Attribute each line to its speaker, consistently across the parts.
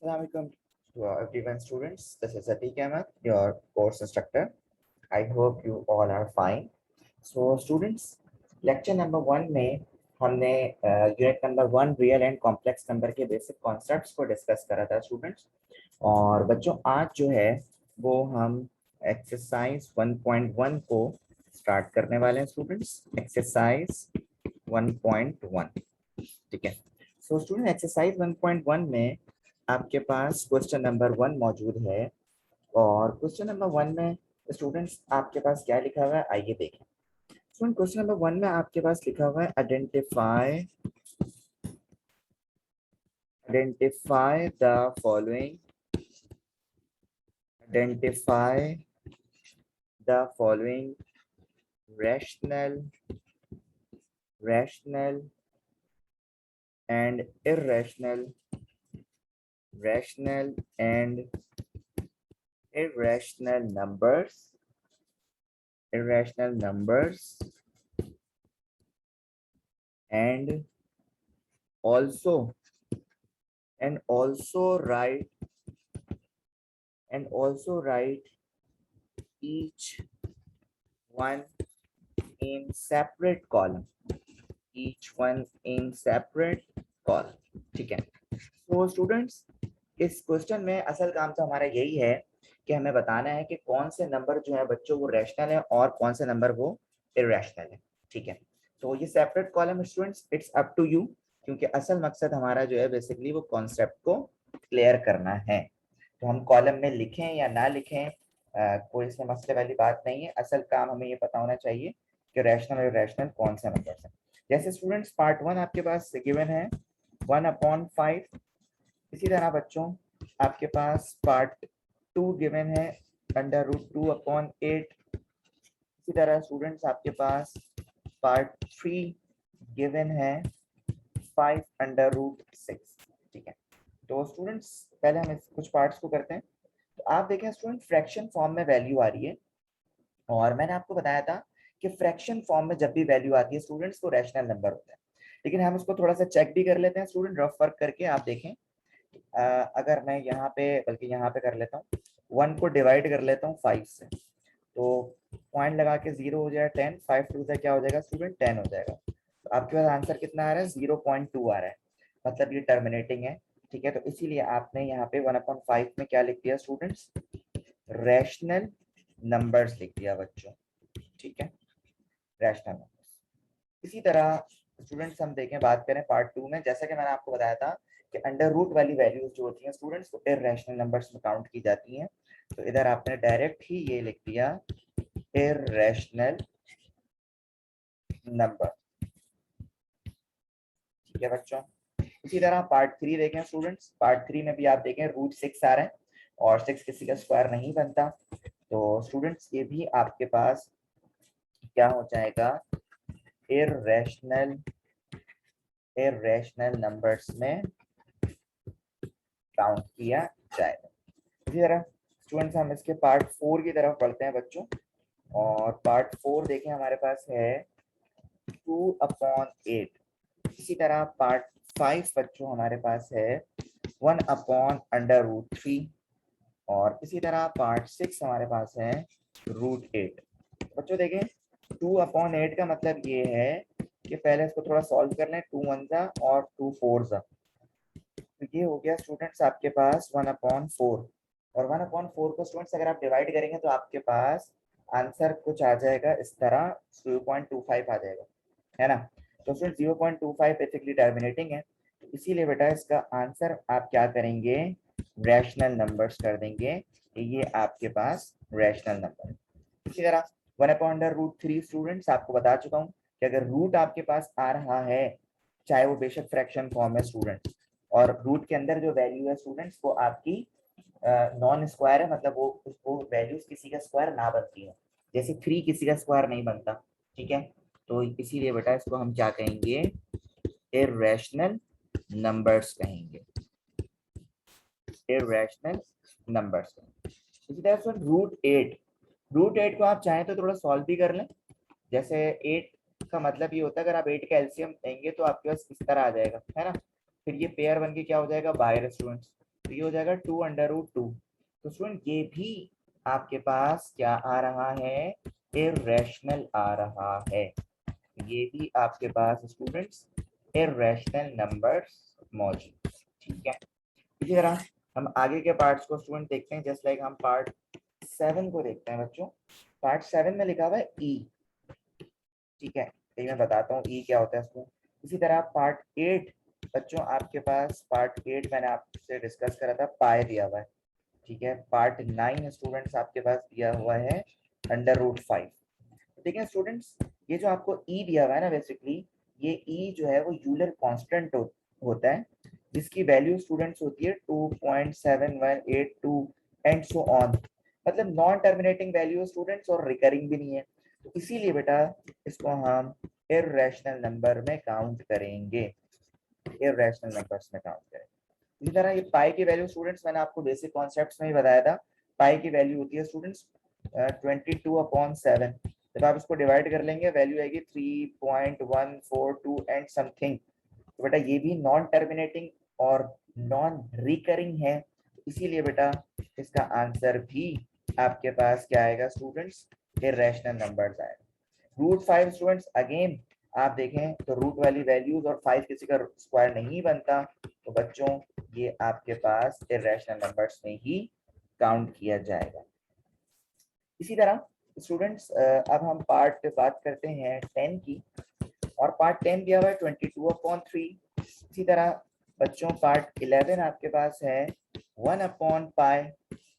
Speaker 1: Assalamualaikum to everyone students. This is Atiq Ahmed, your course instructor. I hope you all are fine. So students, lecture number 1 में हमने unit number 1 real and complex number के basic concepts को discuss करा था students. और बच्चों आज जो है वो हम एक्सरसाइज 1.1 को स्टार्ट करने वाले हैं स्टूडेंट्स। एक्सरसाइज 1.1, ठीक है। सो स्टूडेंट एक्सरसाइज 1.1 में आपके पास क्वेश्चन नंबर 1 मौजूद है और क्वेश्चन नंबर 1 में स्टूडेंट्स आपके पास क्या लिखा हुआ है आइए देखें। स्टूडेंट क्वेश्चन नंबर 1 में आपके पास लिखा हुआ है identify the following rational and irrational numbers and also write each one in separate column, ठीक है। तो स्टूडेंट्स इस क्वेश्चन में असल काम तो हमारा यही है कि हमें बताना है कि कौन से नंबर जो है बच्चों वो रैशनल है और कौन से नंबर वो इरैशनल है, ठीक है। तो ये separate column students it's up to you, क्योंकि असल मकसद हमारा जो है बेसिकली वो कॉन्सेप्ट को क्लियर करना है। तो हम कॉलम में लिखें या ना लिखें कोई इसमें मसले वाली बात नहीं है। असल काम हमें ये पता होना चाहिए कि रैशनल और इरैशनल कौन से नंबर है। जैसे स्टूडेंट्स पार्ट 1 आपके पास गिवन है 1/5। इसी तरह बच्चों आपके पास पार्ट 2 गिवन है √2/8। इसी तरह स्टूडेंट्स आपके पास पार्ट 3 गिवन है 5/6, ठीक है। तो स्टूडेंट्स पहले हम कुछ पार्ट्स को करते हैं। तो आप देखें स्टूडेंट फ्रैक्शन फॉर्म में वैल्यू आ रही है और मैंने आपको बताया था कि फ्रैक्शन फॉर्म में जब भी वैल्यू आती है स्टूडेंट्स तो रैशनल नंबर होता है। लेकिन हम उसको थोड़ा सा चेक भी कर लेते हैं स्टूडेंट, रफ वर्क करके। आप देखें अगर मैं यहाँ पे बल्कि यहाँ पे कर लेता हूँ 1 को डिवाइड कर लेता हूँ 5 से, तो पॉइंट लगा के 0 हो जाएगा 10, 5 2 से क्या हो जाएगा स्टूडेंट 10 हो जाएगा। तो आपके पास आंसर कितना आ रहा है 0.2 आ रहा है, मतलब ये टर्मिनेटिंग है, ठीक है। तो इसीलिए आपने यहाँ पे 1/5 में क्या लिख दिया स्टूडेंट्स, रैशनल नंबर्स लिख दिया बच्चों, ठीक है, रैशनल नंबर्स। इसी तरह स्टूडेंट्स हम देखें बात करें पार्ट 2 में, जैसा कि मैंने आपको बताया था कि अंडर रूट वाली वैल्यूज जो होती हैं स्टूडेंट्स वो इररेशनल नंबर्स में काउंट की जाती हैं। तो इधर आपने डायरेक्ट ही ये लिख दिया इररेशनल नंबर, ठीक है बच्चों। इसी तरह पार्ट 3 देखें स्टूडेंट्स, पार्ट 3 में भी आप देखें √6 आ रहा है और 6 किसी का स्क्वायर नहीं बनता। तो स्टूडेंट्स ये भी आपके पास क्या हो जाएगा, इररेशनल नंबर्स में काउंट किया जाएगा। इसी तरह स्टूडेंट्स हम इसके पार्ट 4 की तरफ पढ़ते हैं बच्चों। और पार्ट 4 देखें हमारे पास है 2/8। इसी तरह पार्ट 5 बच्चों हमारे पास है 1/√3 और इसी तरह पार्ट 6 हमारे पास है √8। बच्चों देखें 2/8 का मतलब ये है कि पहले इसको थोड़ा सॉल्व कर लें, 2 1 और 2 4। तो ये हो गया स्टूडेंट्स आपके पास 1/4 और 1/4 को स्टूडेंट्स अगर आप डिवाइड करेंगे तो आपके पास आंसर कुछ आ जाएगा इस तरह 0.25 आ जाएगा, है ना। तो स्टूडेंट 0.25 बेसिकली टर्मिनेटिंग है, तो इसीलिए बेटा इसका आंसर आप क्या करेंगे, रैशनल नंबर्स कर देंगे। ये आपके पास रैशनल नंबर। इसी तरह 1/√3 स्टूडेंट्स आपको बता चुका हूँ कि अगर रूट आपके पास आ रहा है चाहे वो बेशक फ्रैक्शन फॉर्म है स्टूडेंट्स, और रूट के अंदर जो वैल्यू है स्टूडेंट्स वो आपकी नॉन स्क्वायर है, मतलब वो वैल्यूज किसी का स्क्वायर ना बनती है, जैसे 3 किसी का स्क्वायर नहीं बनता, ठीक है। तो इसीलिए बेटा इसको हम क्या कहेंगे, इररेशनल नंबर्स कहेंगे, इररेशनल नंबर्स। इसी तरह से √8 को आप चाहें तो थोड़ा सॉल्व भी कर लें। जैसे 8 का मतलब ये होता है अगर आप 8 का एलसीएम लेंगे तो आपके पास इस तरह आ जाएगा, है ना। फिर ये पेयर बन के क्या हो जाएगा बाहर स्टूडेंट्स, तो ये हो जाएगा 2√2। तो स्टूडेंट ये भी आपके पास क्या आ रहा है, इर्रेशनल आ रहा है। ये भी आपके पास स्टूडेंट्स इर्रेशनल नंबर्स मौजूद, ठीक है। इसी तरह हम आगे के पार्ट्स को स्टूडेंट देखते हैं, जस्ट लाइक हम पार्ट 7 को देखते हैं बच्चों। पार्ट 7 में लिखा हुआ है ई, ठीक है, तो मैं बताता हूँ ई क्या होता है इसको। इसी तरह पार्ट 8 बच्चों, आपके पास पार्ट 8 मैंने आपसे डिस्कस करा था, पाई दिया हुआ है, ठीक है। पार्ट 9 स्टूडेंट्स आपके पास दिया हुआ है √5। देखिए स्टूडेंट्स, ये जो आपको ई दिया हुआ है ना, बेसिकली ये ई जो है वो यूलर कांस्टेंट होता है, जिसकी वैल्यू स्टूडेंट्स होती है 2.7182 एंड सो ऑन। मतलब नॉन टर्मिनेटिंग वैल्यू स्टूडेंट्स और रिकरिंग भी नहीं है, तो इसीलिए बेटा इसको हम इर्रेशनल नंबर में काउंट करेंगे, इर्रेशनल नंबर्स में काउंट करेंगे। इसी तरह ये पाई की वैल्यू स्टूडेंट्स मैंने आपको बेसिक कॉन्सेप्ट्स में ही बताया था। पाई की वैल्यू होती है स्टूडेंट्स 22/7। जब आप इसको डिवाइड कर लेंगे वैल्यू आएगी 3.142 एंड समथिंग। तो बेटा ये भी नॉन टर्मिनेटिंग और नॉन रिकरिंग है, इसीलिए बेटा इसका आंसर भी आपके पास क्या आएगा स्टूडेंट्स, इर्रेशनल नंबर्स आएगा। √5 स्टूडेंट्स अगेन आप देखें तो रूट वाली वैल्यूज और 5 किसी का स्क्वायर नहीं बनता, तो बच्चों ये आपके पास इर्रेशनल नंबर्स में ही काउंट किया जाएगा। इसी तरह स्टूडेंट्स अब हम पार्ट बात करते हैं 10 की, और पार्ट 10 दिया हुआ है 22/3। इसी तरह बच्चों पार्ट 11 आपके पास है 1/π,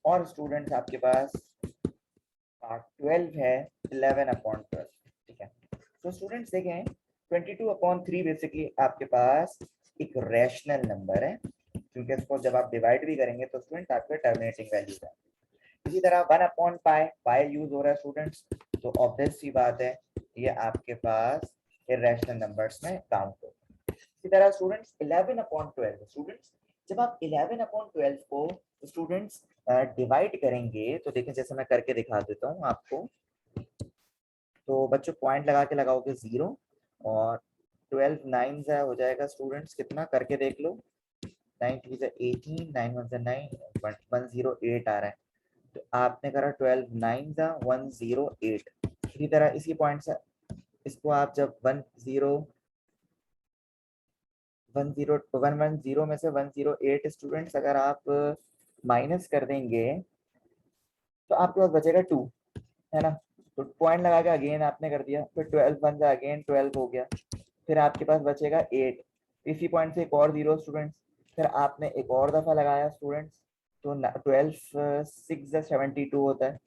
Speaker 1: और स्टूडेंट्स आपके पास पार्ट 12 है 11/12, ठीक है। तो स्टूडेंट्स देखें 22/3 बेसिकली आपके पास एक रैशनल नंबर है, क्योंकि इसको जब आप डिवाइड भी करेंगे तो स्टूडेंट आपके टर्मिनेटिंग वैल्यूज है। इसी तरह 1/π, पाई यूज हो रहा है स्टूडेंट्स, तो ऑब्वियस सी बात है ये आपके पास इरेशनल नंबर्स में काउंट हो। इसी तरह स्टूडेंट्स 11/12, स्टूडेंट्स जब आप 11/12 को स्टूडेंट्स डिवाइड करेंगे तो देखिए जैसे मैं करके दिखा देता हूँ आपको। तो बच्चों पॉइंट लगा के लगाओगे 0, और 12 9 से हो जाएगा स्टूडेंट्स कितना, करके देख लो। 9 3 से 18, 9 1 से 9, 108 आ रहा है। तो आपने करा 12 9 से 108। इसी तरह इसी पॉइंट से इसको आप जब 110 में से 108 स्टूडेंट्स अगर आप माइनस कर देंगे तो आपके पास बचेगा 2, है ना। तो पॉइंट लगा के अगेन आपने कर दिया, फिर 12 बन जाए अगेन 12 हो गया, फिर आपके पास बचेगा 8। इसी पॉइंट से एक और 0 स्टूडेंट्स, फिर आपने एक और दफा लगाया स्टूडेंट्स, तो 12 6 72 होता है,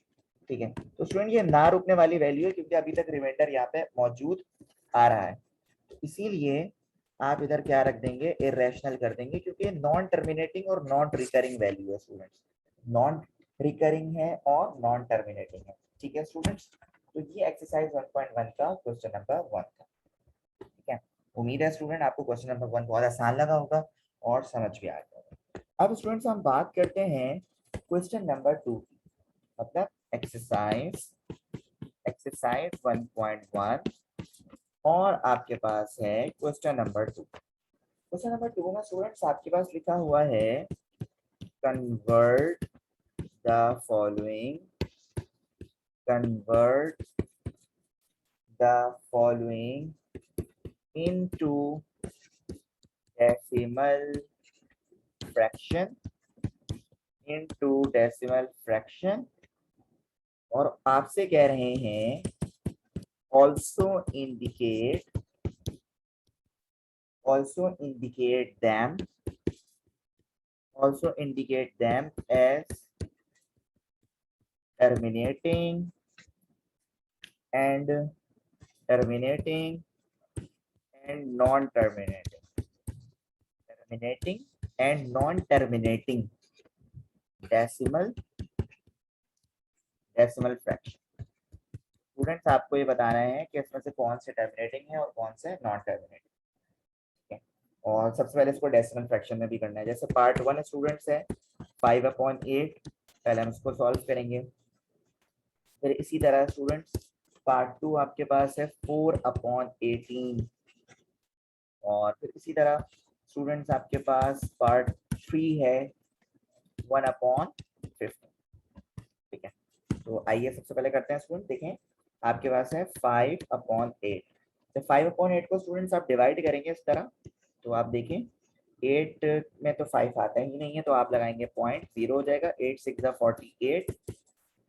Speaker 1: ठीक है। तो स्टूडेंट ये ना रुकने वाली वैल्यू है, क्योंकि अभी तक रिमाइंडर यहाँ पे मौजूद आ रहा है, तो इसीलिए आप इधर क्या रख देंगे, इरेशनल कर देंगे, क्योंकि ये नॉन टर्मिनेटिंग और नॉन रिकरिंग वैल्यू है स्टूडेंट्स, नॉन रिकरिंग है और नॉन टर्मिनेटिंग है, ठीक है स्टूडेंट्स। तो ये एक्सरसाइज 1.1 का क्वेश्चन नंबर 1 था, ठीक है। उम्मीद है स्टूडेंट आपको क्वेश्चन नंबर 1 बहुत आसान लगा होगा और समझ भी आ गया होगा। अब स्टूडेंट्स हम बात करते हैं क्वेश्चन नंबर 2 की, मतलब एक्सरसाइज 1.1, और आपके पास है क्वेश्चन नंबर 2। क्वेश्चन नंबर 2 में स्टूडेंट्स आपके पास लिखा हुआ है convert the following, convert the following into decimal fraction, और आपसे कह रहे हैं also indicate them as terminating and non-terminating, decimal fraction। Students आपको ये बताना है कि इसमें से कौन से टर्मिनेटिंग है और कौन से नॉन टर्मिनेटिंग, ठीक है। और सबसे पहले इसको डेसिमल फ्रैक्शन में भी करना है। जैसे पार्ट 1 स्टूडेंट्स है 5/8, पहले हम इसको सॉल्व करेंगे। फिर इसी तरह स्टूडेंट्स पार्ट 2 आपके पास है 4/18, और फिर इसी तरह स्टूडेंट्स आपके पास पार्ट 3 है 1/15। ठीक है, तो आइए सबसे पहले करते हैं स्टूडेंट। देखें आपके पास है 5/8। तो 5/8 को स्टूडेंट्स आप डिवाइड करेंगे इस तरह, तो आप देखें 8 में तो 5 आता ही नहीं है, तो आप लगाएंगे पॉइंट, 0 हो जाएगा। 8 6 48,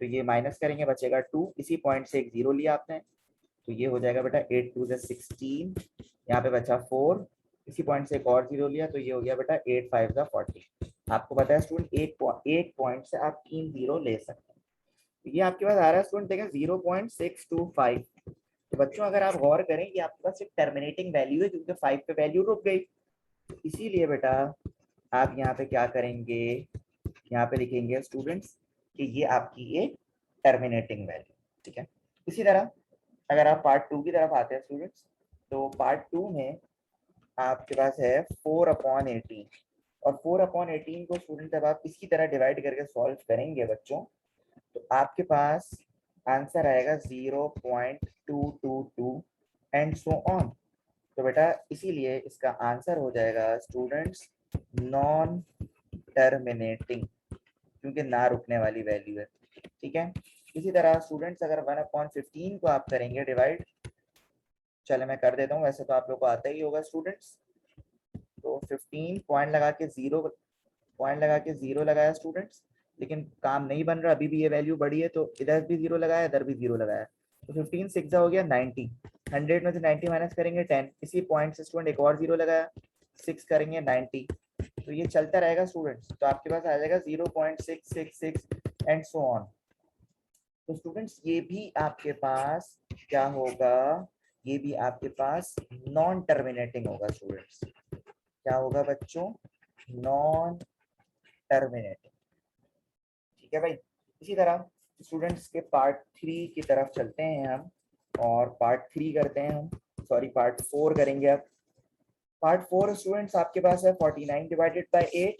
Speaker 1: तो ये माइनस करेंगे बचेगा 2। इसी पॉइंट से एक 0 लिया आपने, तो ये हो जाएगा बेटा 8 2 16, यहाँ पे बचा 4। इसी पॉइंट से एक और 0 लिया, तो ये हो गया बेटा 8 5 40। आपको पता है स्टूडेंट एक पॉइंट से आप 3 0 ले सकते हैं। तो ये आपके पास आ रहा है स्टूडेंट, देखें 0.625। तो बच्चों अगर आप गौर करें, ये आपके पास एक टर्मिनेटिंग वैल्यू है, क्योंकि 5 पे वैल्यू रुक गई। तो इसीलिए बेटा आप यहाँ पे क्या करेंगे, यहाँ पे लिखेंगे स्टूडेंट्स कि ये आपकी एक टर्मिनेटिंग वैल्यू। ठीक है, इसी तरह अगर आप पार्ट 2 की तरफ आते हैं स्टूडेंट्स, तो पार्ट 2 में आपके पास है 4/18। और 4/18 को स्टूडेंट जब आप इसकी तरह डिवाइड करके सॉल्व करेंगे बच्चों, तो आपके पास आंसर आएगा 0.222 एंड सो ऑन। तो बेटा इसीलिए इसका आंसर हो जाएगा स्टूडेंट्स नॉन टर्मिनेटिंग, क्योंकि ना रुकने वाली वैल्यू है। ठीक है, इसी तरह स्टूडेंट्स अगर 1/15 को आप करेंगे डिवाइड, चले मैं कर देता हूँ, वैसे तो आप लोग को आता ही होगा स्टूडेंट्स। तो 15 पॉइंट लगा के 0 लगाया स्टूडेंट्स, लेकिन काम नहीं बन रहा, अभी भी ये वैल्यू बड़ी है, तो इधर भी 0 लगाया, इधर भी 0 लगाया। तो 15 6 हो गया 90। 100 में से 90 माइनस करेंगे 10। इसी पॉइंट से स्टूडेंट एक और 0 लगाया, 6 करेंगे 90। तो ये चलता रहेगा स्टूडेंट्स, तो आपके पास आ जाएगा 0.666 एंड सो ऑन। तो स्टूडेंट्स ये भी आपके पास क्या होगा, ये भी आपके पास नॉन टर्मिनेटिंग होगा स्टूडेंट्स। क्या होगा बच्चों, नॉन टर्मिनेटिंग। ठीक है भाई, इसी तरह स्टूडेंट्स के पार्ट 3 की तरफ चलते हैं हम, और पार्ट 3 करते हैं हम, सॉरी पार्ट 4 करेंगे अब। पार्ट 4 स्टूडेंट्स आपके पास है 49 डिवाइडेड बाय 8,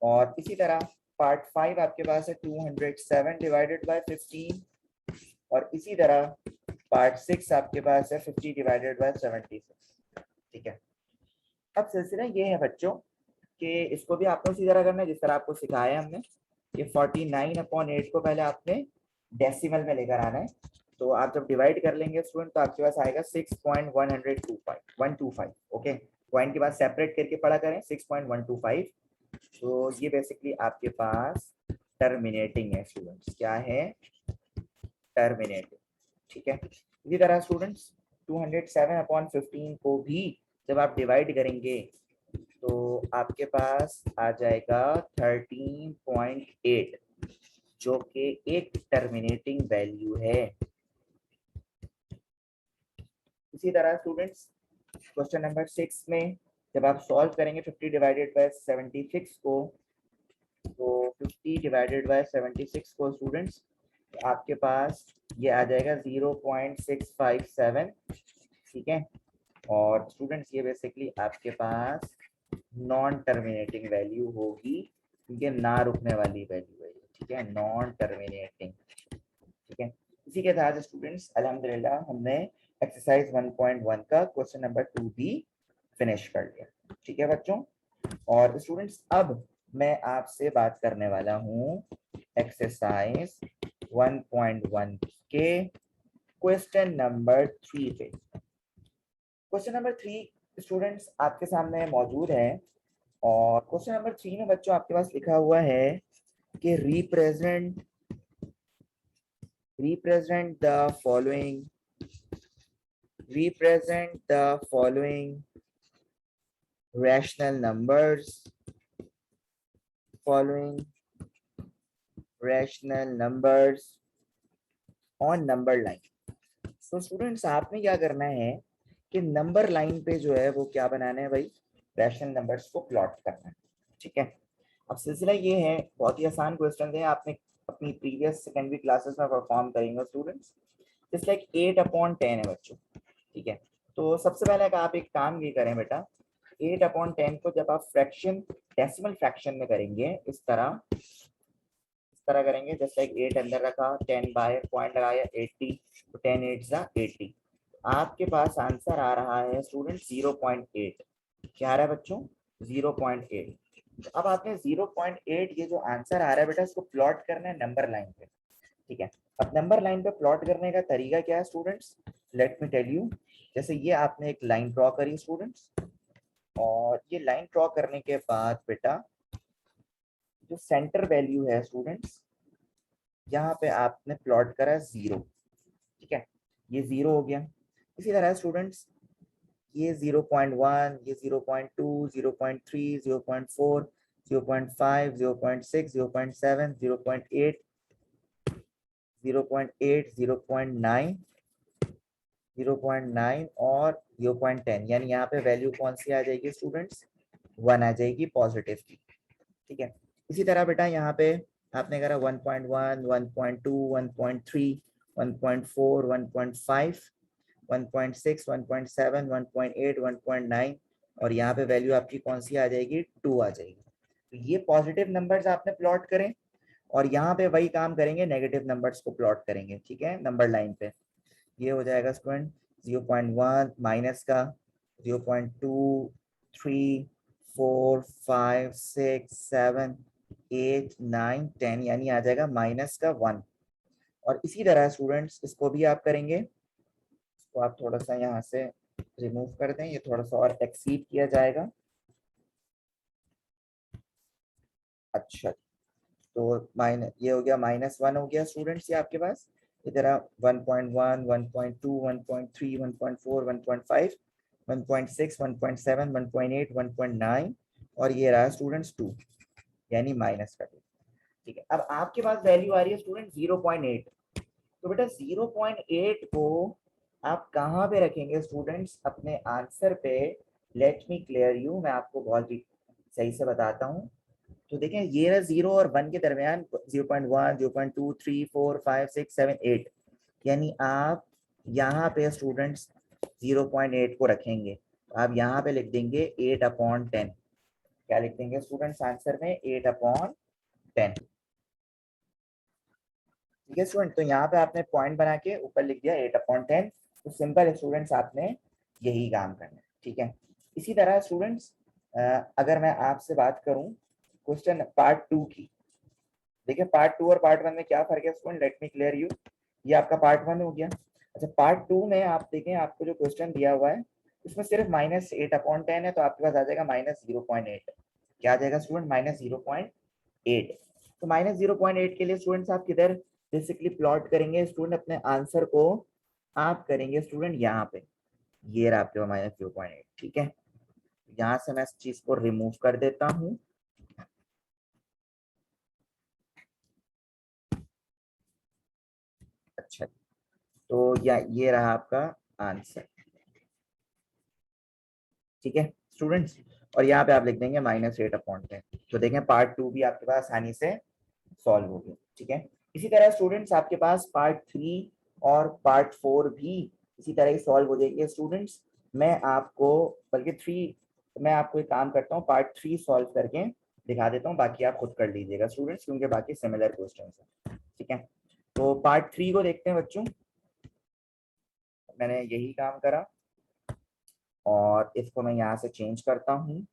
Speaker 1: और इसी तरह पार्ट 5 आपके पास है 207 डिवाइडेड बाय 15, और इसी तरह पार्ट 6 आपके पास है 50 डिवाइडेड बाय 76। ठीक है, अब सिलसिला ये है बच्चों कि इसको भी आपको इसी तरह करना है जिस तरह आपको सिखाया हमने। ये 49/8 को पहले आपने डेसिमल में लेकर आना है। तो आप जब डिवाइड कर लेंगे स्टूडेंट, तो आपके पास आएगा 6.125। ओके, पॉइंट के बाद सेपरेट करके पढ़ा करें 6.125। तो ये बेसिकली आपके पास टर्मिनेटिंग है स्टूडेंट्स। क्या है, टर्मिनेटिंग। ठीक है, इसी तरह स्टूडेंट्स 207/15 को भी जब आप डिवाइड करेंगे, तो आपके पास आ जाएगा 13.8, जो कि एक टर्मिनेटिंग वैल्यू है। इसी तरह स्टूडेंट्स क्वेश्चन नंबर 6 में जब आप सॉल्व करेंगे 50 डिवाइडेड बाय 76 को, तो 50 डिवाइडेड बाय 76 को स्टूडेंट्स आपके पास ये आ जाएगा 0.657। ठीक है, और स्टूडेंट्स ये बेसिकली आपके पास नॉन टर्मिनेटिंग वैल्यू होगी, क्योंकि ना रुकने वाली वैल्यू है। ठीक है, नॉन टर्मिनेटिंग। ठीक है, इसी के साथ स्टूडेंट्स अल्हम्दुलिल्लाह हमने एक्सरसाइज 1.1 का क्वेश्चन नंबर 2 भी फिनिश कर लिया। ठीक है बच्चों, और स्टूडेंट्स अब मैं आपसे बात करने वाला हूँ एक्सरसाइज 1.1 के क्वेश्चन नंबर 3 पे। क्वेश्चन नंबर 3 स्टूडेंट्स आपके सामने मौजूद है, और क्वेश्चन नंबर 3 में बच्चों आपके पास लिखा हुआ है कि represent the following rational numbers on number line। तो स्टूडेंट्स आपने क्या करना है कि नंबर लाइन पे जो है वो क्या बनाना है भाई, रैशनल नंबर्स को प्लॉट करना है। ठीक है, अब सिलसिला ये है, बहुत ही आसान क्वेश्चन है, आपने अपनी प्रीवियस सेकेंडरी क्लासेस में परफॉर्म करेंगे स्टूडेंट्स। जस्ट लाइक 8/10 है बच्चों। ठीक है, तो सबसे पहले आप एक काम ये करें बेटा, 8/10 को जब आप फ्रैक्शन डेसिमल फ्रैक्शन में करेंगे इस तरह करेंगे, जैसे 8 अंदर रखा, 10 बाय पॉइंट लगाया 80, तो 10 8 80। आपके पास आंसर आ रहा है स्टूडेंट 0.8। क्या आ रहा है बच्चों, 0.8। अब आपने 0.8 ये जो आंसर आ रहा है बेटा इसको प्लॉट करना है नंबर लाइन पे, ठीक है। अब नंबर लाइन पे प्लॉट करने का तरीका क्या है students, let me tell you. जैसे ये आपने एक लाइन ड्रॉ करी स्टूडेंट्स, और ये लाइन ड्रॉ करने के बाद बेटा जो सेंटर वैल्यू है स्टूडेंट्स, यहाँ पे आपने प्लॉट करा 0, ठीक है, ये 0 हो गया। इसी तरह स्टूडेंट्स ये 0.1, ये 0.2, 0.3, 0.4, 0.5, 0.6, 0.7, 0.8, 0.8, 0.9, 0.9 और 0.10, यानी यहाँ पे वैल्यू कौन सी आ जाएगी स्टूडेंट्स, 1 आ जाएगी पॉजिटिव की, ठीक है। इसी तरह बेटा यहाँ पे आपने करा 1.1, 1.2, 1.3, 1.4, 1.5, 1.6, 1.7, 1.8, 1.9, और यहाँ पे वैल्यू आपकी कौन सी आ जाएगी, 2 आ जाएगी। तो ये पॉजिटिव नंबर्स आपने प्लॉट करें, और यहाँ पे वही काम करेंगे, नेगेटिव नंबर्स को प्लॉट करेंगे, ठीक है, नंबर लाइन पे। ये हो जाएगा स्टूडेंट 0.1 माइनस का 0.2, 3, 4, 5, 6, 7, 8, 9, 10, यानी आ जाएगा माइनस का 1। और इसी तरह स्टूडेंट्स इसको भी आप करेंगे, इसको आप थोड़ा सा यहाँ से रिमूव कर दें, ये थोड़ा सा और एक्सीड किया जाएगा। अच्छा, तो माइनस ये हो गया -1 हो गया स्टूडेंट्स, ये आपके पास इधर 1.1, 1.2, 1.3, 1.4, 1.5, 1.6, 1.7, 1.8, 1.9, और ये रहा स्टूडेंट्स 2, यानी माइनस का 2, ठीक है। अब आपके पास वैल्यू आ रही है स्टूडेंट 0.8, तो बेटा 0.8 को आप कहाँ पे रखेंगे स्टूडेंट्स, अपने आंसर पे। लेट मी क्लियर यू, मैं आपको बहुत ही सही से बताता हूँ। तो देखें ये रहा 0 और 1 के दरमियान 0.1, 0.2, 3, 4, 5, 6, 7, 8, यानी आप यहाँ पे स्टूडेंट्स 0.8 को रखेंगे। आप यहाँ पे लिख देंगे 8/10। क्या लिख देंगे स्टूडेंट्स आंसर में, 8/10, ठीक है स्टूडेंट। तो यहाँ पे आपने पॉइंट बना के ऊपर लिख दिया 8/10। तो सिंपल स्टूडेंट्स आपने यही काम करना है, ठीक है। इसी तरह स्टूडेंट्स अगर मैं आपसे बात करूं क्वेश्चन पार्ट 2 की, देखिए पार्ट 2 और पार्ट 1 में क्या फर्क है student, let me clear you. ये आपका पार्ट 1 हो गया। अच्छा, पार्ट 2 में आप देखें, आपको जो क्वेश्चन दिया हुआ है उसमें सिर्फ -8/10 है, तो आपके पास आ जाएगा -0.8। क्या आ जाएगा स्टूडेंट, -0.8। तो -0.8 के लिए स्टूडेंट्स आप किधर बेसिकली प्लॉट करेंगे स्टूडेंट, अपने आंसर को आप करेंगे स्टूडेंट यहाँ पे, ये रहा आपके -0.8, ठीक है। यहाँ से मैं इस चीज को रिमूव कर देता हूँ। अच्छा, तो या ये रहा आपका आंसर, ठीक है स्टूडेंट्स। और यहाँ पे आप लिख देंगे -8/10। तो देखें पार्ट 2 भी आपके पास आसानी से सॉल्व हो गया, ठीक है। इसी तरह स्टूडेंट्स आपके पास पार्ट 3 और पार्ट 4 भी इसी तरह ही सॉल्व हो जाएंगे स्टूडेंट्स। मैं आपको बल्कि 3, मैं आपको एक काम करता हूँ, पार्ट 3 सॉल्व करके दिखा देता हूँ, बाकी आप खुद कर लीजिएगा स्टूडेंट्स, क्योंकि बाकी सिमिलर क्वेश्चन है, ठीक है। तो पार्ट 3 को देखते हैं बच्चों। मैंने यही काम करा और इसको मैं यहाँ से चेंज करता हूँ।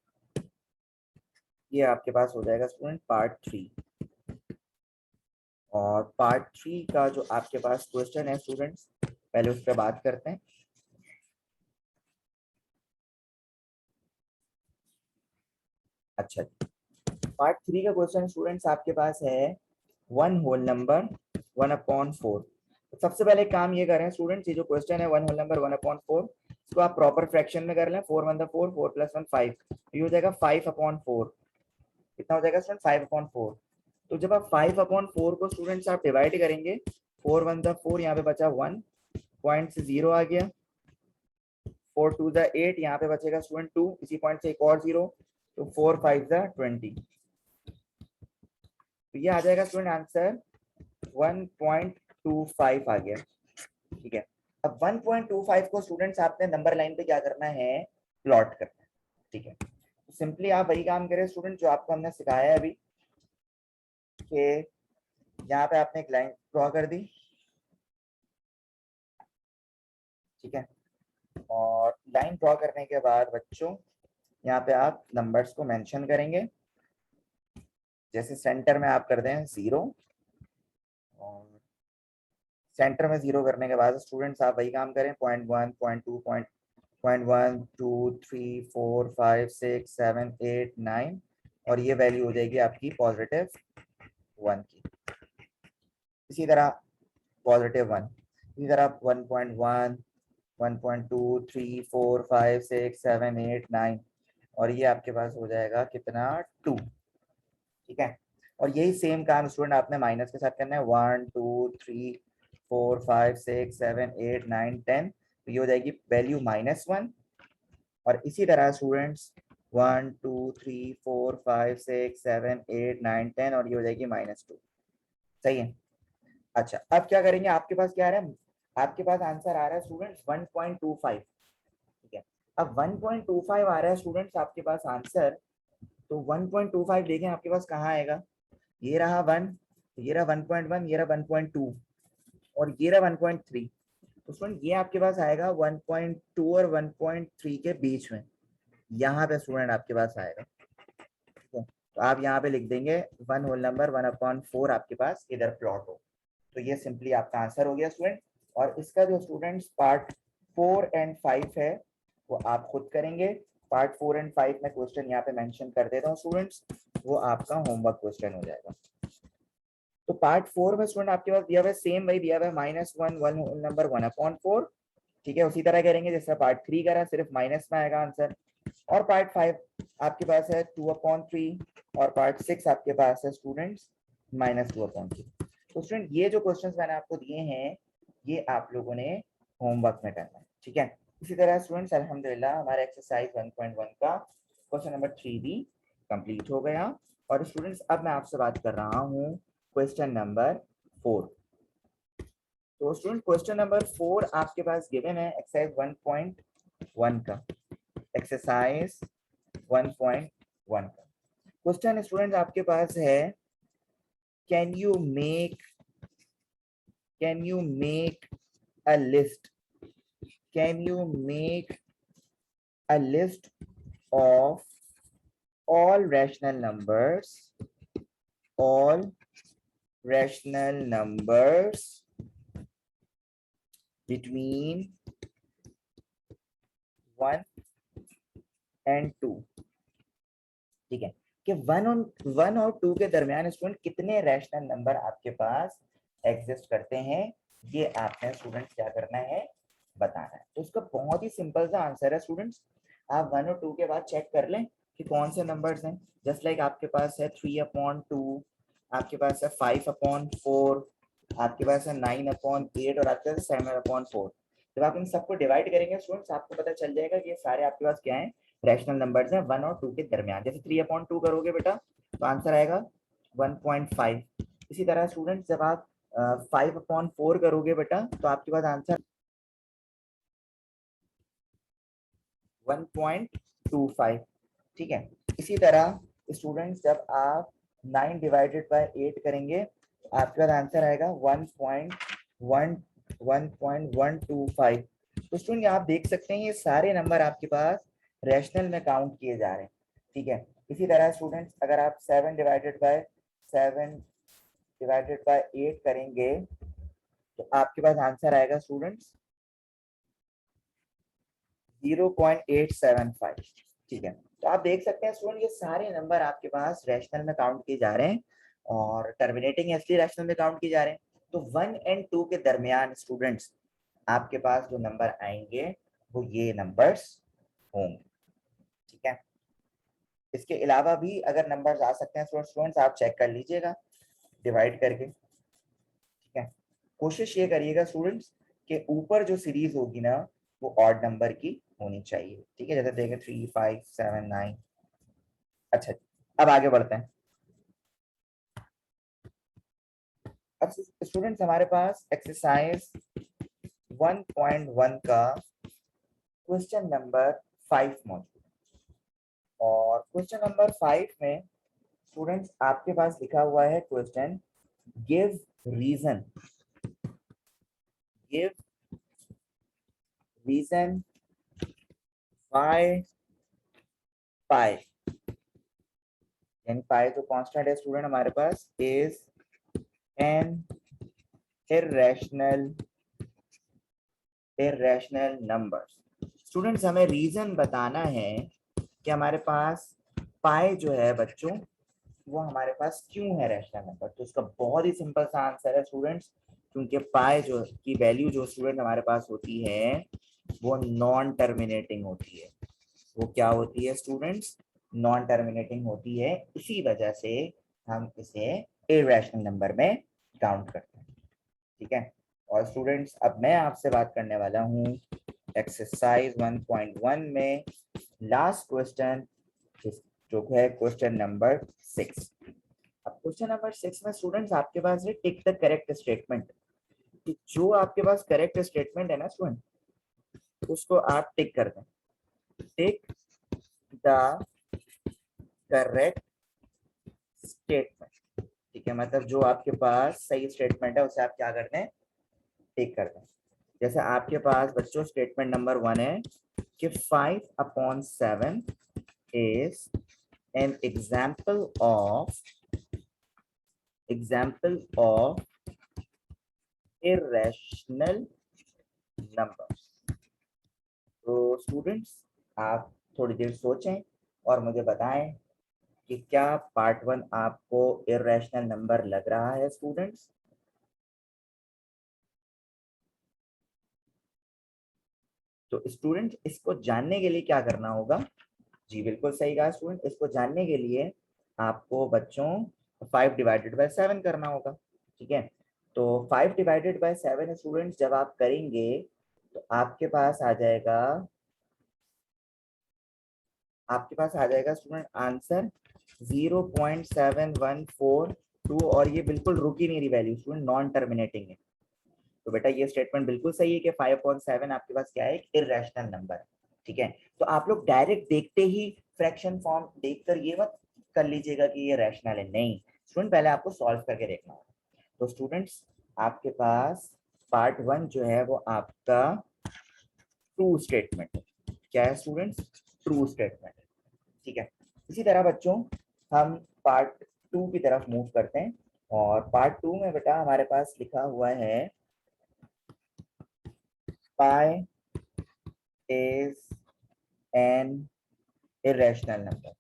Speaker 1: ये आपके पास हो जाएगा स्टूडेंट पार्ट 3। और पार्ट 3 का जो आपके पास क्वेश्चन है स्टूडेंट्स, पहले उस पर बात करते हैं। अच्छा, पार्ट 3 का क्वेश्चन स्टूडेंट्स आपके पास है 1 होल नंबर 1/4। तो सबसे पहले काम ये करें स्टूडेंट्स, ये जो क्वेश्चन है 1 होल नंबर 1/4, इसको आप प्रॉपर फ्रैक्शन में कर लें। 4 1 4, 4 + 1 5, ये हो जाएगा 5/4। कितना हो जाएगा स्टूडेंट, 5/4। तो जब आप 5/4 को स्टूडेंट्स आप डिवाइड करेंगे, 4 1 4, यहाँ पे बचा 1, पॉइंट से 0 आ गया, 4 2 8, यहाँ पे बचेगा स्टूडेंट 2, इसी पॉइंट से एक और 0, तो 4 5 20। तो ये आ जाएगा स्टूडेंट आंसर 1.25 आ गया, ठीक है। अब 1.25 को स्टूडेंट्स आपने नंबर लाइन पे क्या करना है, प्लॉट करना है, ठीक है। तो सिंपली आप वही काम करें स्टूडेंट जो आपको हमने सिखाया है अभी, कि यहाँ पे आपने एक लाइन ड्रॉ कर दी, ठीक है। और लाइन ड्रॉ करने के बाद बच्चों यहाँ पे आप नंबर्स को मेंशन करेंगे, जैसे सेंटर में आप कर दें 0, और सेंटर में 0 करने के बाद स्टूडेंट्स आप वही काम करें, 0.1 0.2 0.1 2 3 4 5 6 7 8 9, और ये वैल्यू हो जाएगी आपकी +1 की। इसी तरह +1, इसी तरह 1.1 1.2 3 4 5 6 7 8 9, और ये आपके पास हो जाएगा कितना 2। ठीक है, और यही सेम काम स्टूडेंट आपने माइनस के साथ करना है, 1 2 3 4 5 6 7 8 9 10, तो ये हो जाएगी वैल्यू -1। और इसी तरह स्टूडेंट्स 1 2 3 4 5 6 7 8 9 10, और ये हो जाएगी -2। सही है। अच्छा, अब क्या करेंगे, आपके पास क्या आ रहा है, आपके पास आंसर आ रहा है स्टूडेंट्स 1.25। ठीक है, अब 1.25 आ रहा है स्टूडेंट्स आपके पास आंसर, तो 1.25 देखें आपके पास कहाँ आएगा, ये रहा 1, ये रहा 1.1, ये रहा 1.2, और ये रहा 1.3। तो स्टूडेंट ये आपके पास आएगा 1.2 और 1.3 के बीच में, यहाँ पे स्टूडेंट आपके पास आएगा। ठीक है, तो आप यहाँ पे लिख देंगे 1 होल नंबर 1/4 आपके पास इधर प्लॉट हो, तो ये सिंपली आपका आंसर हो गया स्टूडेंट। और इसका जो स्टूडेंट्स पार्ट 4 एंड 5 है वो आप खुद करेंगे। पार्ट 4 एंड 5 में क्वेश्चन यहाँ पे मेंशन कर देता हूँ स्टूडेंट्स, वो आपका होमवर्क क्वेश्चन हो जाएगा। तो पार्ट 4 में स्टूडेंट आपके पास दिया हुआ है, सेम वही दिया हुआ है, -1 1 होल नंबर 1/4। ठीक है, उसी तरह करेंगे जैसा पार्ट 3 करा, सिर्फ माइनस में आएगा आंसर। और पार्ट 5 आपके पास है 2/3, और पार्ट 6 आपके पास है स्टूडेंट्स -2/3। तो स्टूडेंट ये जो क्वेश्चंस मैंने आपको दिए हैं ये आप लोगों ने होमवर्क में करना है। ठीक है, इसी तरह स्टूडेंट्स अल्हम्दुलिल्लाह हमारा एक्सरसाइज 1.1 का क्वेश्चन नंबर 3 भी कंप्लीट हो गया। और स्टूडेंट्स अब मैं आपसे बात कर रहा हूँ क्वेश्चन नंबर 4। तो स्टूडेंट क्वेश्चन नंबर 4 आपके पास गिवन है एक्सरसाइज 1.1 का, एक्सरसाइज 1.1 का क्वेश्चन स्टूडेंट आपके पास है, can you make a list, can you make a list of all rational numbers between 1 and 2। ठीक है, कि 1 और 2 के दरमियान स्टूडेंट कितने रैशनल नंबर आपके पास एग्जिस्ट करते हैं, ये आपने स्टूडेंट्स क्या करना है, बताना है। तो इसका बहुत ही सिंपल सा आंसर है स्टूडेंट्स, आप 1 और 2 के बाद चेक कर लें कि कौन से नंबर्स हैं। जस्ट लाइक आपके पास है 3/2, आपके पास है 5/4, आपके पास है 9/8, और आपके पास है 7/4। जब आप इन सबको डिवाइड करेंगे स्टूडेंट्स आपको पता चल जाएगा कि ये सारे आपके पास क्या है, रैशनल नंबर्स हैं 1 और 2 के दरमियान। जैसे 3/2 करोगे बेटा तो आंसर आएगा 1.5। इसी तरह स्टूडेंट्स जब आप 5/4 करोगे बेटा तो आपके पास आंसर 1.25। ठीक है, इसी तरह स्टूडेंट्स जब आप 9/8 करेंगे तो आपके पास आंसर आएगा 1.125। तो स्टूडेंट आप देख सकते हैं ये सारे नंबर आपके पास रैशनल में काउंट किए जा रहे हैं। ठीक है, इसी तरह स्टूडेंट्स अगर आप 7/8 करेंगे तो आपके पास आंसर आएगा स्टूडेंट्स 0.875। ठीक है, तो आप देख सकते हैं स्टूडेंट ये सारे नंबर आपके पास रैशनल में काउंट किए जा रहे हैं, और टर्मिनेटिंग एसली रैशनल में काउंट किए जा रहे हैं। तो 1 एंड 2 के दरमियान स्टूडेंट्स आपके पास जो नंबर आएंगे वो ये नंबर्स होंगे। ठीक है, इसके अलावा भी अगर नंबर्स आ सकते हैं स्टूडेंट्स आप चेक कर लीजिएगा डिवाइड करके। ठीक है, कोशिश ये करिएगा स्टूडेंट्स कि ऊपर जो सीरीज होगी ना वो ऑड नंबर की होनी चाहिए। ठीक है, जैसे देखें 3 5 7 9। अच्छा, अब आगे बढ़ते हैं। अब स्टूडेंट्स हमारे पास एक्सरसाइज 1.1 का क्वेश्चन नंबर 5 मौजूद है, और क्वेश्चन नंबर 5 में स्टूडेंट्स आपके पास लिखा हुआ है question, give reason why pi यानी पाई जो कांस्टेंट है स्टूडेंट हमारे पास is an irrational number. Students हमें रीजन बताना है कि हमारे पास पाई जो है बच्चों वो हमारे पास क्यों है रैशनल नंबर। तो इसका बहुत ही सिंपल सा आंसर है स्टूडेंट्स, क्योंकि पाई जो की वैल्यू जो स्टूडेंट हमारे पास होती है वो नॉन टर्मिनेटिंग होती है। वो क्या होती है स्टूडेंट्स? नॉन टर्मिनेटिंग होती है, इसी वजह से हम इसे इरेशनल नंबर में काउंट करते हैं। ठीक है। और स्टूडेंट्स अब मैं आपसे बात करने वाला हूँ एक्सरसाइज 1.1 में लास्ट क्वेश्चन, जो है क्वेश्चन नंबर 6। अब क्वेश्चन नंबर 6 में स्टूडेंट्स आपके पास है टिक द करेक्ट स्टेटमेंट। जो आपके पास करेक्ट स्टेटमेंट है ना स्टूडेंट, उसको आप टिक कर दें। Tick the correct statement. ठीक है, मतलब जो आपके पास सही स्टेटमेंट है उसे आप क्या कर दें? टिक कर दें। जैसे आपके पास बच्चों स्टेटमेंट नंबर 1 है कि 5/7 is an example of irrational numbers। तो स्टूडेंट्स आप थोड़ी देर सोचें और मुझे बताएं कि क्या पार्ट 1 आपको इरेशनल नंबर लग रहा है स्टूडेंट्स? तो स्टूडेंट इसको जानने के लिए क्या करना होगा? जी बिल्कुल सही कहा स्टूडेंट, इसको जानने के लिए आपको बच्चों 5/7 करना होगा। ठीक है, तो 5/7 स्टूडेंट्स जब आप करेंगे तो आपके पास आ जाएगा स्टूडेंट आंसर 0.7142। और ये बिल्कुल रुक ही नहीं रही वैल्यू स्टूडेंट, नॉन टर्मिनेटिंग है। तो बेटा ये स्टेटमेंट बिल्कुल सही है कि 5/7 आपके पास क्या है? एक इरेशनल नंबर है। ठीक है, तो आप लोग डायरेक्ट देखते ही फ्रैक्शन फॉर्म देखकर ये मत कर लीजिएगा कि ये रैशनल है, नहीं स्टूडेंट, पहले आपको सॉल्व करके देखना होगा। तो स्टूडेंट्स आपके पास पार्ट 1 जो है वो आपका ट्रू स्टेटमेंट है। क्या है स्टूडेंट्स? True statement. ठीक है, इसी तरह बच्चों हम पार्ट 2 की तरफ मूव करते हैं। और पार्ट 2 में बेटा हमारे पास लिखा हुआ है pi is an irrational number.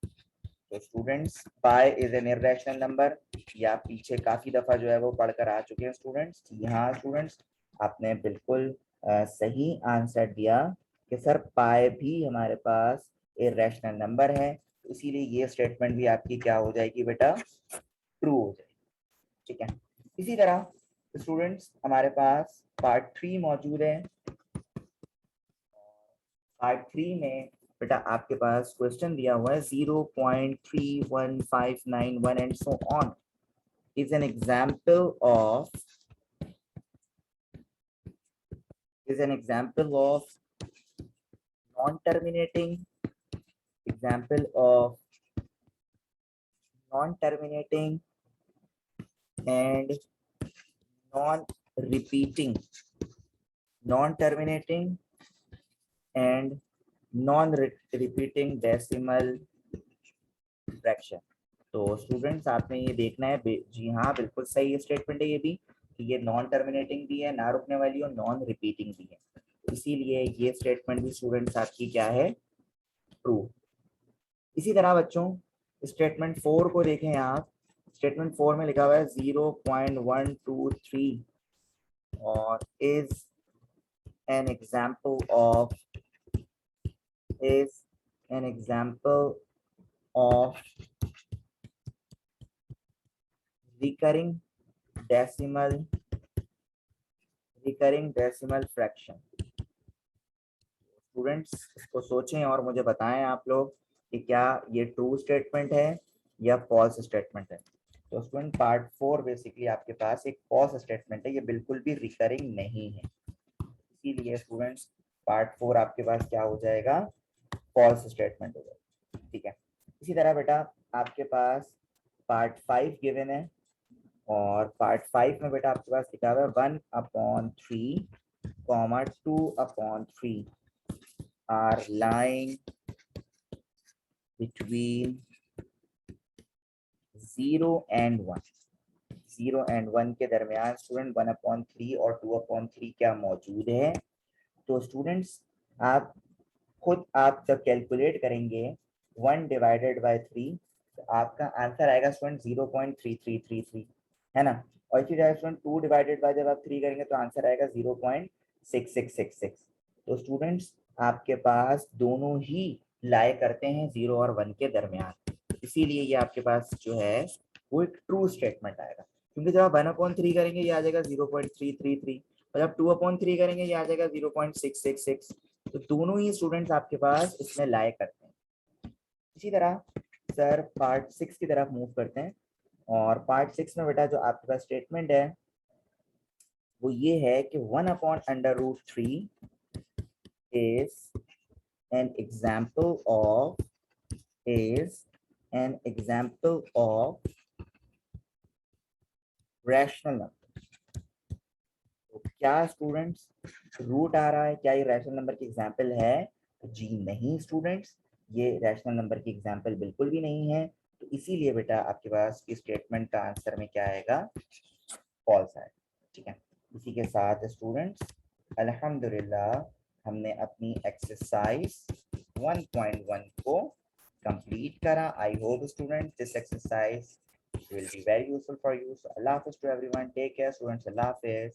Speaker 1: तो students pi is an irrational number, या पीछे काफी दफा जो है वो पढ़कर आ चुके हैं स्टूडेंट्स। यहाँ स्टूडेंट्स आपने बिल्कुल सही आंसर दिया कि सर पाई भी हमारे पास इरेशनल नंबर है, इसीलिए ये स्टेटमेंट भी आपकी क्या हो जाएगी बेटा? ट्रू हो जाएगी। ठीक है, इसी तरह स्टूडेंट्स हमारे पास पार्ट 3 मौजूद है। पार्ट 3 में बेटा आपके पास क्वेश्चन दिया हुआ है 0.31591 and so on is an example of non-terminating example of non-terminating and non-repeating non-terminating and non-repeating decimal fraction. तो स्टूडेंट्स आपने ये देखना है, जी हाँ बिल्कुल सही स्टेटमेंट है ये भी, कि ये नॉन टर्मिनेटिंग भी है, ना रुकने वाली, और नॉन रिपीटिंग भी है। इसीलिए ये स्टेटमेंट भी स्टूडेंट्स आपकी क्या है? ट्रू। इसी तरह बच्चों स्टेटमेंट 4 को देखें आप। स्टेटमेंट 4 में लिखा हुआ है 0.123 और is an example of recurring decimal fraction. Students इसको सोचें और मुझे बताएं आप लोग कि क्या ये ट्रू स्टेटमेंट है या फॉल्स स्टेटमेंट है। तो स्टूडेंट पार्ट 4 बेसिकली आपके पास एक फॉल्स स्टेटमेंट है, ये बिल्कुल भी रिकरिंग नहीं है, इसीलिए स्टूडेंट्स पार्ट 4 आपके पास क्या हो जाएगा? फॉल्स स्टेटमेंट हो जाएगा। ठीक है, इसी तरह बेटा आपके पास पार्ट 5 गिवन है। और पार्ट 5 में बेटा आपके पास लिखा हुआ है 1/3, 2/3 are lying between 0 and 1, 0 and 1 के दरमियान स्टूडेंट 1/3 और 2/3 क्या मौजूद है। तो स्टूडेंट्स आप खुद आप जब कैलकुलेट करेंगे 1 डिवाइडेड बाय 3 तो आपका आंसर आएगा स्टूडेंट 0.3333 है ना। और इसी तरह स्टूडेंट 2 डिवाइडेड बाय जब आप 3 करेंगे तो आंसर आएगा 0.6666। तो स्टूडेंट्स आपके पास दोनों ही लाई करते हैं 0 और 1 के दरमियान, इसीलिए ये आपके पास जो है वो एक ट्रू स्टेटमेंट आएगा। क्योंकि जब आप 1/3 करेंगे ये आ जाएगा 0.333 और जब 2/3 करेंगे ये आ जाएगा 0.666। तो दोनों ही स्टूडेंट्स आपके पास इसमें लाई करते हैं। इसी तरह सर पार्ट 6 की तरफ मूव करते हैं और पार्ट 6 में बेटा जो आपके पास स्टेटमेंट है वो ये है कि 1/√3 is an example of rational number. तो क्या स्टूडेंट्स रूट आ रहा है, क्या ये रैशनल नंबर की एग्जांपल है? जी नहीं स्टूडेंट्स, ये रैशनल नंबर की एग्जांपल बिल्कुल भी नहीं है। तो इसीलिए बेटा आपके पास इस स्टेटमेंट का आंसर में क्या आएगा, फॉल्स आएगा। ठीक है, इसी के साथ स्टूडेंट्स अल्हम्दुलिल्लाह हमने अपनी एक्सरसाइज 1.1 को कंप्लीट करा। I hope student this exercise will be very useful for you. So Allah Hafiz to everyone. Take care students. Allah Hafiz.